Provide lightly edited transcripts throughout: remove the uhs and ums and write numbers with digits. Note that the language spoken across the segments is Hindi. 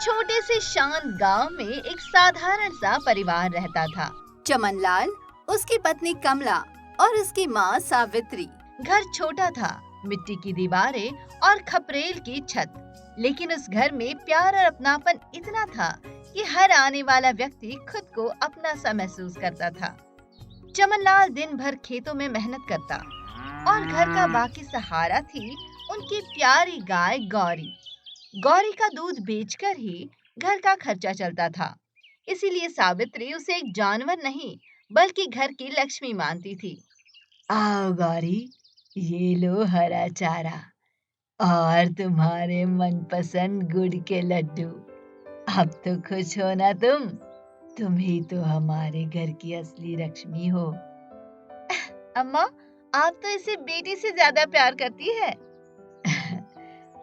छोटे से शांत गांव में एक साधारण सा परिवार रहता था। चमनलाल, उसकी पत्नी कमला और उसकी माँ सावित्री। घर छोटा था, मिट्टी की दीवारें और खपरेल की छत, लेकिन उस घर में प्यार और अपनापन इतना था कि हर आने वाला व्यक्ति खुद को अपना सा महसूस करता था। चमनलाल दिन भर खेतों में मेहनत करता और घर का बाकी सहारा थी उनकी प्यारी गाय गौरी। गौरी का दूध बेचकर ही घर का खर्चा चलता था, इसीलिए सावित्री उसे एक जानवर नहीं बल्कि घर की लक्ष्मी मानती थी। आओ गौरी, ये लो हरा चारा और तुम्हारे मनपसंद गुड़ के लड्डू। अब तो खुश हो ना तुम ही तो हमारे घर की असली लक्ष्मी हो। अम्मा, आप तो इसे बेटी से ज्यादा प्यार करती है।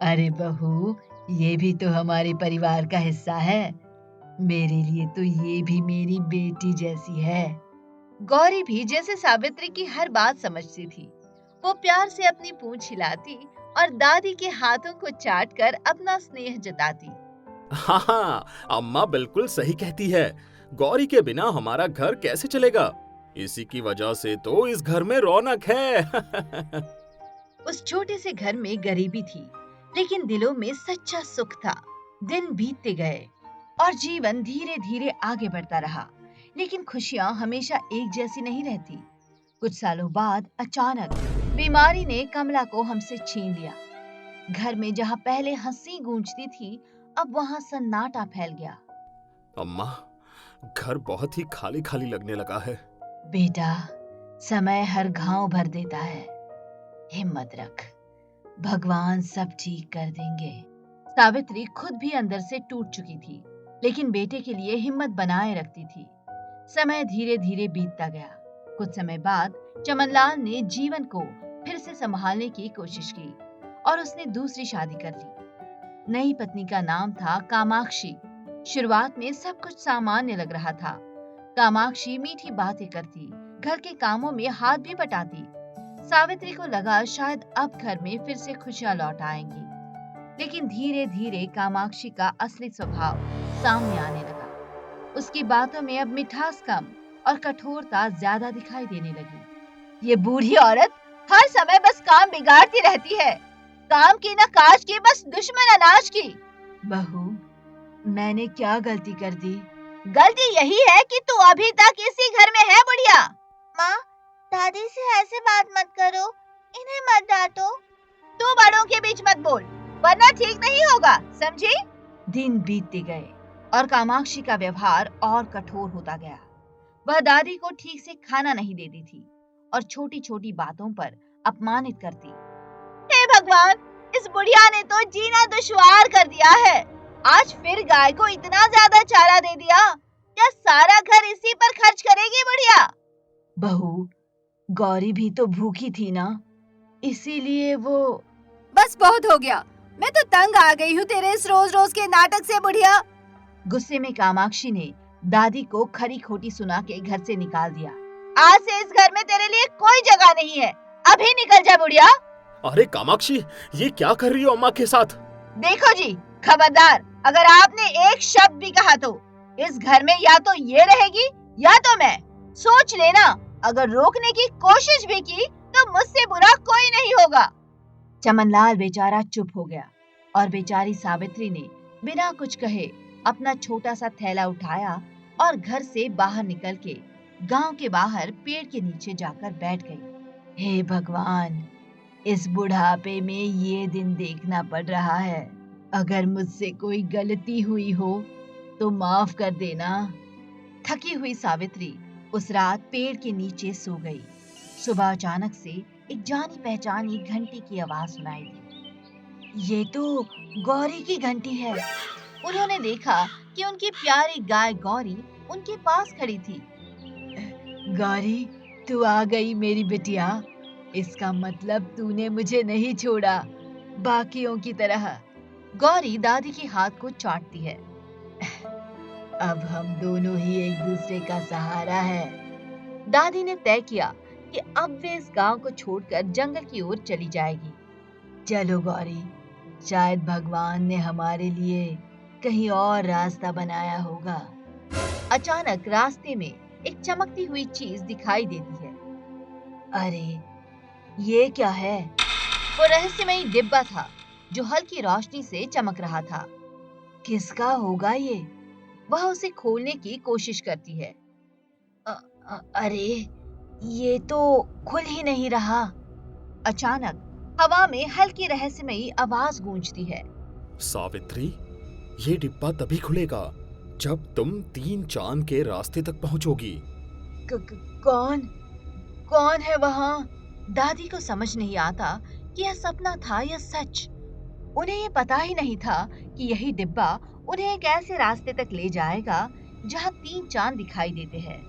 अरे बहू, ये भी तो हमारे परिवार का हिस्सा है। मेरे लिए तो ये भी मेरी बेटी जैसी है। गौरी भी जैसे सावित्री की हर बात समझती थी। वो प्यार से अपनी पूंछ हिलाती और दादी के हाथों को चाटकर अपना स्नेह जताती। हाँ, अम्मा बिल्कुल सही कहती है। गौरी के बिना हमारा घर कैसे चलेगा? इसी की वजह से तो इस घर में रौनक है। उस छोटे से घर में गरीबी थी, लेकिन दिलों में सच्चा सुख था। दिन बीतते गए और जीवन धीरे धीरे आगे बढ़ता रहा, लेकिन खुशियां हमेशा एक जैसी नहीं रहती। कुछ सालों बाद अचानक बीमारी ने कमला को हमसे छीन लिया। घर में जहां पहले हंसी गूंजती थी, अब वहां सन्नाटा फैल गया। अम्मा, घर बहुत ही खाली खाली लगने लगा है। बेटा, समय हर घाव भर देता है, हिम्मत रख, भगवान सब ठीक कर देंगे। सावित्री खुद भी अंदर से टूट चुकी थी, लेकिन बेटे के लिए हिम्मत बनाए रखती थी। समय धीरे धीरे बीतता गया। कुछ समय बाद चमनलाल ने जीवन को फिर से संभालने की कोशिश की और उसने दूसरी शादी कर ली। नई पत्नी का नाम था कामाक्षी। शुरुआत में सब कुछ सामान्य लग रहा था। कामाक्षी मीठी बातें करती, घर के कामों में हाथ भी बटाती। सावित्री को लगा शायद अब घर में फिर से खुशियां लौट आएंगी, लेकिन धीरे धीरे कामाक्षी का असली स्वभाव सामने आने लगा। उसकी बातों में अब मिठास कम और कठोरता ज्यादा दिखाई देने लगी। ये बूढ़ी औरत हर समय बस काम बिगाड़ती रहती है, काम की न काज की, बस दुश्मन अनाज की। बहू, मैंने क्या गलती कर दी? गलती यही है कि तू अभी तक इसी घर में है बुढ़िया। माँ, दादी से ऐसे बात मत करो, इन्हें मत डांटो। तू बड़ों के बीच मत बोल, वरना ठीक नहीं होगा, समझी? दिन बीतते गए और कामाक्षी का व्यवहार और कठोर होता गया। वह दादी को ठीक से खाना नहीं देती थी और छोटी छोटी बातों पर अपमानित करती। हे भगवान, इस बुढ़िया ने तो जीना दुश्वार कर दिया है। आज फिर गाय को इतना ज्यादा चारा दे दिया, क्या सारा घर इसी पर खर्च करेगी बुढ़िया? बहू, गौरी भी तो भूखी थी ना, इसीलिए वो। बस बहुत हो गया, मैं तो तंग आ गई हूँ तेरे इस रोज रोज के नाटक से बुढ़िया। गुस्से में कामाक्षी ने दादी को खरी खोटी सुना के घर से निकाल दिया। आज से इस घर में तेरे लिए कोई जगह नहीं है, अभी निकल जा बुढ़िया। अरे कामाक्षी, ये क्या कर रही हो अम्मा के साथ? देखो जी, खबरदार, अगर आपने एक शब्द भी कहा तो इस घर में या तो ये रहेगी या तो मैं। सोच लेना, अगर रोकने की कोशिश भी की तो मुझसे बुरा कोई नहीं होगा। चमनलाल बेचारा चुप हो गया और बेचारी सावित्री ने बिना कुछ कहे अपना छोटा सा थैला उठाया और घर से बाहर निकल के गांव के बाहर पेड़ के नीचे जाकर बैठ गई। हे भगवान, इस बुढ़ापे में ये दिन देखना पड़ रहा है। अगर मुझसे कोई गलती हुई हो तो माफ कर देना। थकी हुई सावित्री उस रात पेड़ के नीचे सो गई। सुबह अचानक से एक जानी पहचानी घंटी की आवाज सुनाई दी। ये तो गौरी की घंटी है। उन्होंने देखा कि उनकी प्यारी गाय गौरी उनके पास खड़ी थी। गौरी, तू आ गई मेरी बिटिया। इसका मतलब तूने मुझे नहीं छोड़ा, बाकियों की तरह। गौरी दादी के हाथ को चाटती है। अब हम दोनों ही एक दूसरे का सहारा है। दादी ने तय किया कि अब वे इस गांव को छोड़कर जंगल की ओर चली जाएगी। चलो गौरी, शायद भगवान ने हमारे लिए कहीं और रास्ता बनाया होगा। अचानक रास्ते में एक चमकती हुई चीज दिखाई देती है। अरे, ये क्या है? वो रहस्यमयी डिब्बा था जो हल्की रोशनी से चमक रहा था। किसका होगा ये? वह उसे खोलने की कोशिश करती है। अरे, ये तो खुल ही नहीं रहा। अचानक हवा में हल्की रहस्यमयी आवाज गूंजती है। सावित्री, ये डिब्बा तभी खुलेगा जब तुम 3 चांद के रास्ते तक पहुंचोगी। कौन कौन है वहाँ? दादी को समझ नहीं आता कि यह सपना था या सच। उन्हें ये पता ही नहीं था कि यही डिब्बा उन्हें एक ऐसे रास्ते तक ले जाएगा जहाँ 3 चांद दिखाई देते हैं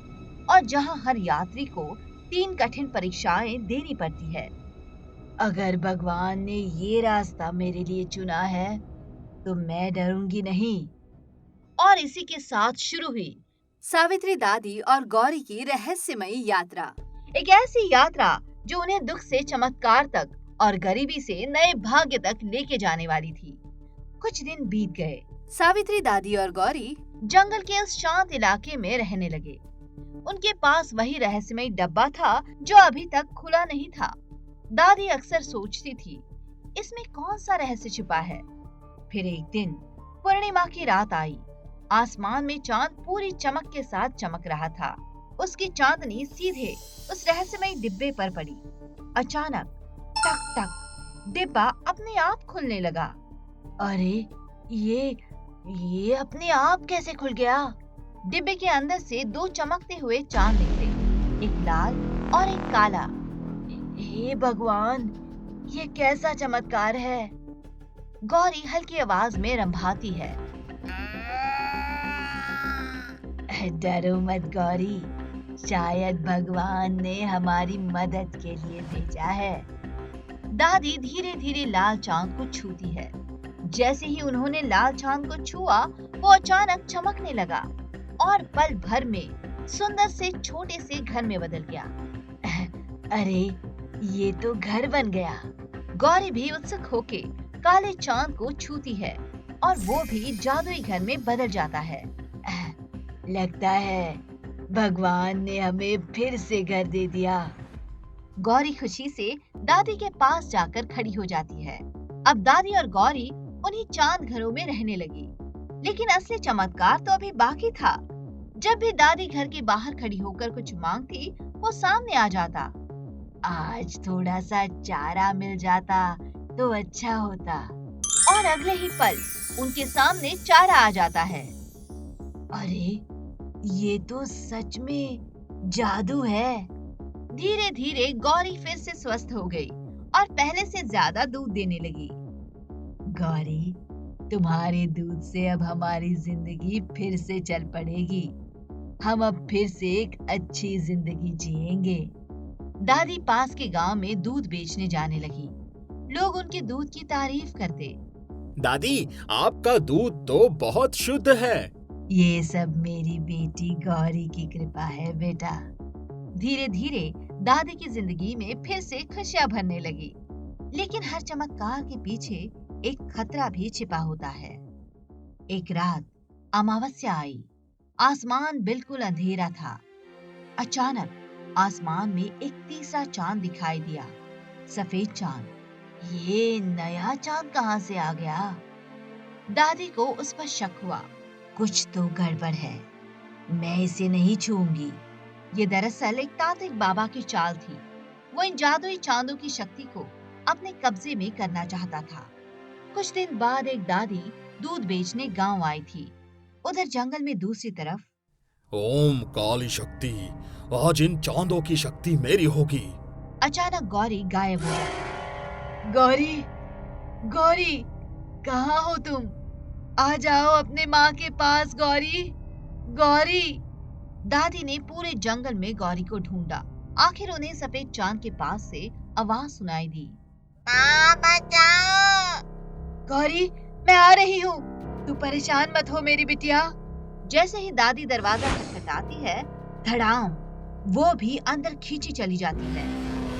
और जहाँ हर यात्री को 3 कठिन परीक्षाएं देनी पड़ती है। अगर भगवान ने ये रास्ता मेरे लिए चुना है तो मैं डरूंगी नहीं। और इसी के साथ शुरू हुई सावित्री दादी और गौरी की रहस्यमयी यात्रा। एक ऐसी यात्रा जो उन्हें दुख से चमत्कार तक और गरीबी से नए भाग्य तक लेके जाने वाली थी। कुछ दिन बीत गए। सावित्री दादी और गौरी जंगल के उस शांत इलाके में रहने लगे। उनके पास वही रहस्यमयी डब्बा था जो अभी तक खुला नहीं था। दादी अक्सर सोचती थी, इसमें कौन सा रहस्य छिपा है। फिर एक दिन पूर्णिमा की रात आई। आसमान में चांद पूरी चमक के साथ चमक रहा था। उसकी चांदनी सीधे उस रहस्यमयी डिब्बे पर पड़ी। अचानक टक टक डिब्बा अपने आप खुलने लगा। अरे, ये अपने आप कैसे खुल गया? डिब्बे के अंदर से 2 चमकते हुए चांद निकले, एक लाल और एक काला। हे भगवान, ये कैसा चमत्कार है? गौरी हल्की आवाज में रंभाती है। डरो मत गौरी, शायद भगवान ने हमारी मदद के लिए भेजा है। दादी धीरे धीरे लाल चांद को छूती है। जैसे ही उन्होंने लाल चांद को छुआ, वो अचानक चमकने लगा और पल भर में सुंदर से छोटे से घर में बदल गया। अरे, ये तो घर बन गया। गौरी भी उत्सुक होके काले चांद को छूती है और वो भी जादुई घर में बदल जाता है। लगता है भगवान ने हमें फिर से घर दे दिया। गौरी खुशी से दादी के पास जाकर खड़ी हो जाती है। अब दादी और गौरी उन्हीं चांद घरों में रहने लगी। लेकिन असली चमत्कार तो अभी बाकी था। जब भी दादी घर के बाहर खड़ी होकर कुछ मांगती, वो सामने आ जाता। आज थोड़ा सा चारा मिल जाता तो अच्छा होता। और अगले ही पल उनके सामने चारा आ जाता है। अरे, ये तो सच में जादू है। धीरे धीरे गौरी फिर से स्वस्थ हो गई और पहले से ज्यादा दूध देने लगी। गौरी, तुम्हारे दूध से अब हमारी जिंदगी फिर से चल पड़ेगी। हम अब फिर से एक अच्छी जिंदगी जिएंगे। दादी पास के गांव में दूध बेचने जाने लगी। लोग उनके दूध की तारीफ करते। दादी, आपका दूध तो बहुत शुद्ध है। ये सब मेरी बेटी गौरी की कृपा है बेटा। धीरे धीरे दादी की जिंदगी में फिर से खुशियां भरने लगी। लेकिन हर चमत्कार के पीछे एक खतरा भी छिपा होता है। एक रात अमावस्या आई। आसमान बिल्कुल अंधेरा था। अचानक आसमान में एक तीसरा चांद दिखाई दिया, सफेद चांद। ये नया चांद कहाँ से आ गया? दादी को उस पर शक हुआ। कुछ तो गड़बड़ है, मैं इसे नहीं छूऊंगी। ये दरअसल एक तांत्रिक बाबा की चाल थी। वो इन जादुई चांदों की शक्ति को अपने कब्जे में करना चाहता था। कुछ दिन बाद एक दादी दूध बेचने गांव आई थी। उधर जंगल में दूसरी तरफ, ओम काली शक्ति, आज इन चांदों की शक्ति मेरी होगी। अचानक गौरी गायब हो गई। गौरी, गौरी, कहाँ हो तुम? आ जाओ अपने माँ के पास गौरी, गौरी। दादी ने पूरे जंगल में गौरी को ढूंढा। आखिर उन्हें सफेद चांद के पास से आवाज सुनाई दी। माँ बचाओ। गौरी, मैं आ रही हूँ, तू परेशान मत हो मेरी बिटिया। जैसे ही दादी दरवाजा खटखटाती है, धड़ाम वो भी अंदर खींची चली जाती है।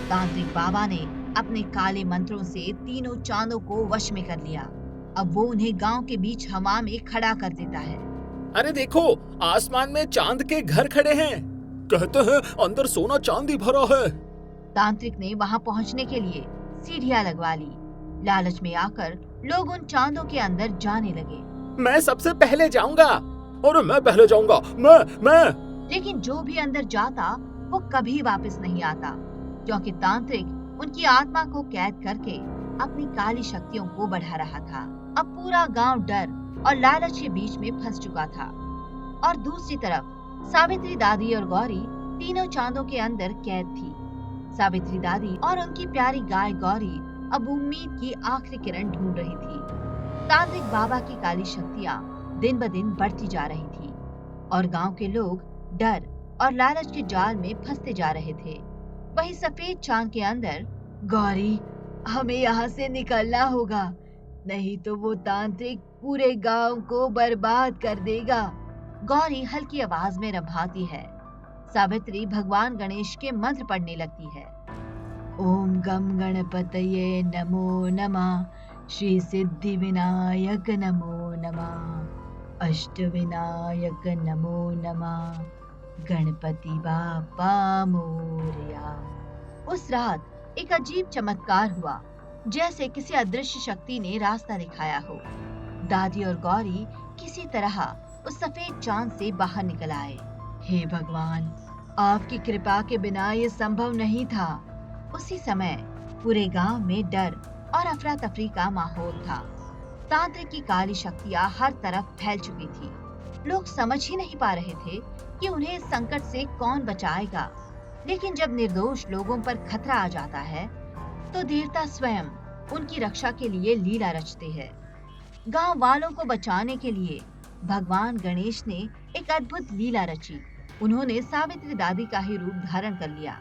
तांत्रिक बाबा ने अपने काले मंत्रों से तीनों चांदों को वश में कर लिया। अब वो उन्हें गांव के बीच हवा में खड़ा कर देता है। अरे देखो, आसमान में चांद के घर खड़े हैं। कहते हैं अंदर सोना चांदी भरा है। तांत्रिक ने वहां पहुंचने के लिए सीढ़ियां लगवा ली। लालच में आकर लोग उन चांदों के अंदर जाने लगे। मैं सबसे पहले जाऊंगा। और मैं पहले जाऊंगा। मैं लेकिन जो भी अंदर जाता वो कभी वापस नहीं आता, क्योंकि तांत्रिक उनकी आत्मा को कैद करके अपनी काली शक्तियों को बढ़ा रहा था। अब पूरा गांव डर और लालच के बीच में फंस चुका था। और दूसरी तरफ सावित्री दादी और गौरी तीनों चांदों के अंदर कैद थी। सावित्री दादी और उनकी प्यारी गाय गौरी अब उम्मीद की आखिरी किरण ढूंढ रही थी। तांत्रिक बाबा की काली शक्तियां दिन ब दिन बढ़ती जा रही थी और गांव के लोग डर और लालच के जाल में फंसते जा रहे थे। वही सफेद चांद के अंदर, गौरी हमें यहाँ से निकलना होगा, नहीं तो वो तांत्रिक पूरे गांव को बर्बाद कर देगा। गौरी हल्की आवाज में रभाती है। सावित्री भगवान गणेश के मंत्र पढ़ने लगती है। ओम गम गणपतये नमो नमः, श्री सिद्धि विनायक नमो नमः, अष्ट विनायक नमो नमः, गणपति बापा मोरया। उस रात एक अजीब चमत्कार हुआ, जैसे किसी अदृश्य शक्ति ने रास्ता दिखाया हो। दादी और गौरी किसी तरह उस सफेद चांद से बाहर निकल आए। हे भगवान, आपकी कृपा के बिना ये संभव नहीं था। उसी समय पूरे गांव में डर और अफरा तफरी का माहौल था। तांत्रिक की काली शक्तियां हर तरफ फैल चुकी थी। लोग समझ ही नहीं पा रहे थे कि उन्हें इस संकट से कौन बचाएगा। लेकिन जब निर्दोष लोगों पर खतरा आ जाता है तो देवता स्वयं उनकी रक्षा के लिए लीला रचते हैं। गांव वालों को बचाने के लिए भगवान गणेश ने एक अद्भुत लीला रची। उन्होंने सावित्री दादी का ही रूप धारण कर लिया।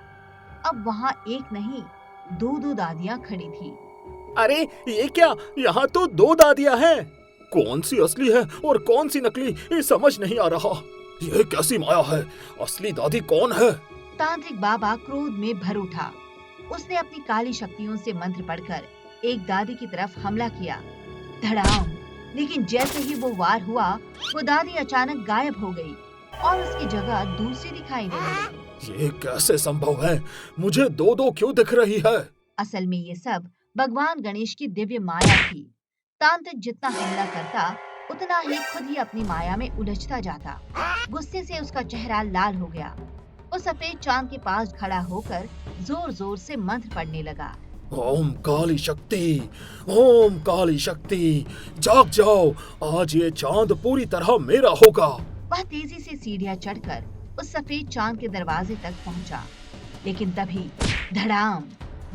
अब वहाँ एक नहीं, दो दादियां खड़ी थी। अरे ये क्या, यहाँ तो दो दादियाँ हैं। कौन सी असली है और कौन सी नकली, ये समझ नहीं आ रहा। ये कैसी माया है? असली दादी कौन है? तांत्रिक बाबा क्रोध में भर उठा। उसने अपनी काली शक्तियों से मंत्र पढ़कर एक दादी की तरफ हमला किया। धड़ाम! लेकिन जैसे ही वो वार हुआ, वो दादी अचानक गायब हो गई और उसकी जगह दूसरी दिखाई देने लगी। ये कैसे संभव है? मुझे दो दो क्यों दिख रही है? असल में ये सब भगवान गणेश की दिव्य माया थी। तांत्रिक जितना हमला करता, उतना ही खुद ही अपनी माया में उलझता जाता। गुस्से से उसका चेहरा लाल हो गया। वो सफेद चांद के पास खड़ा होकर जोर जोर से मंत्र पढ़ने लगा। ओम काली शक्ति, ओम काली शक्ति, जाग जाओ, आज ये चांद पूरी तरह मेरा होगा। वह तेजी से सीढ़ियां चढ़कर उस सफेद चांद के दरवाजे तक पहुंचा। लेकिन तभी धड़ाम!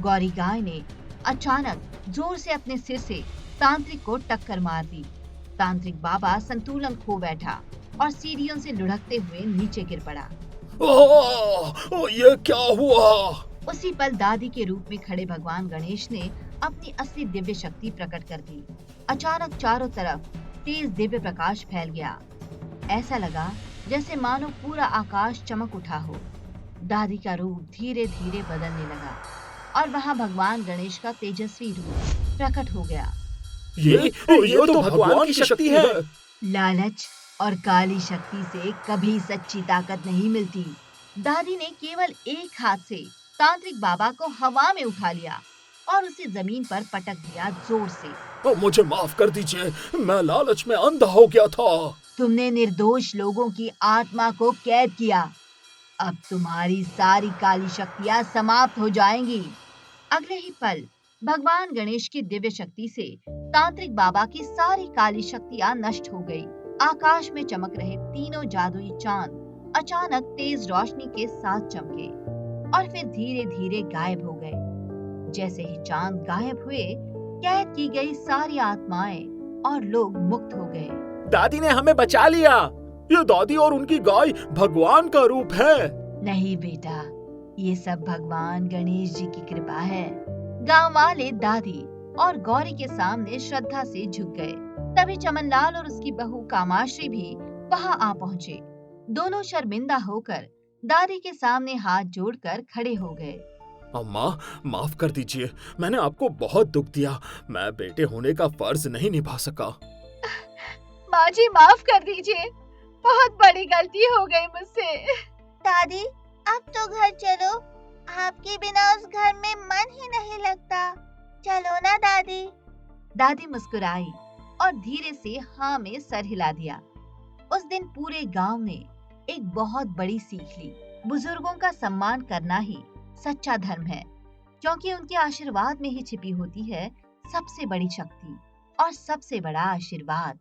गौरी गाय ने अचानक जोर से अपने सिर से तांत्रिक को टक्कर मार दी। तांत्रिक बाबा संतुलन खो बैठा और सीढ़ियों से लुढ़कते हुए नीचे गिर पड़ा। ये क्या हुआ? उसी पल दादी के रूप में खड़े भगवान गणेश ने अपनी असली दिव्य शक्ति प्रकट कर दी। अचानक चारों तरफ तेज दिव्य प्रकाश फैल गया। ऐसा लगा जैसे मानो पूरा आकाश चमक उठा हो। दादी का रूप धीरे धीरे बदलने लगा और वहाँ भगवान गणेश का तेजस्वी रूप प्रकट हो गया। ये तो भगवान की शक्ति है। लालच और काली शक्ति से कभी सच्ची ताकत नहीं मिलती। दादी ने केवल एक हाथ से तांत्रिक बाबा को हवा में उठा लिया और उसे जमीन पर पटक दिया जोर से। मुझे माफ कर दीजिए, मैं लालच में अंधा हो गया था। तुमने निर्दोष लोगों की आत्मा को कैद किया। अब तुम्हारी सारी काली शक्तियां समाप्त हो जाएंगी। अगले ही पल भगवान गणेश की दिव्य शक्ति से तांत्रिक बाबा की सारी काली शक्तियां नष्ट हो गई। आकाश में चमक रहे तीनों जादुई चांद अचानक तेज रोशनी के साथ चमके और फिर धीरे धीरे गायब हो गए। जैसे ही चांद गायब हुए, कैद की गई सारी आत्माएं और लोग मुक्त हो गए। दादी ने हमें बचा लिया। ये दादी और उनकी गाय भगवान का रूप है। नहीं बेटा, ये सब भगवान गणेश जी की कृपा है। गांव वाले दादी और गौरी के सामने श्रद्धा से झुक गए। तभी चमनलाल और उसकी बहू कामाश्री भी वहां आ पहुंचे। दोनों शर्मिंदा होकर दादी के सामने हाथ जोड़कर खड़े हो गए। अम्मा, माफ कर दीजिए, मैंने आपको बहुत दुख दिया। मैं बेटे होने का फर्ज नहीं निभा सका। माँ जी माफ कर दीजिए, बहुत बड़ी गलती हो गई मुझसे। दादी अब तो घर चलो, आपके बिना उस घर में मन ही नहीं लगता। चलो ना दादी। दादी मुस्कुराई और धीरे से हाँ में सर हिला दिया। उस दिन पूरे गांव ने एक बहुत बड़ी सीख ली। बुजुर्गों का सम्मान करना ही सच्चा धर्म है, क्योंकि उनके आशीर्वाद में ही छिपी होती है सबसे बड़ी शक्ति और सबसे बड़ा आशीर्वाद।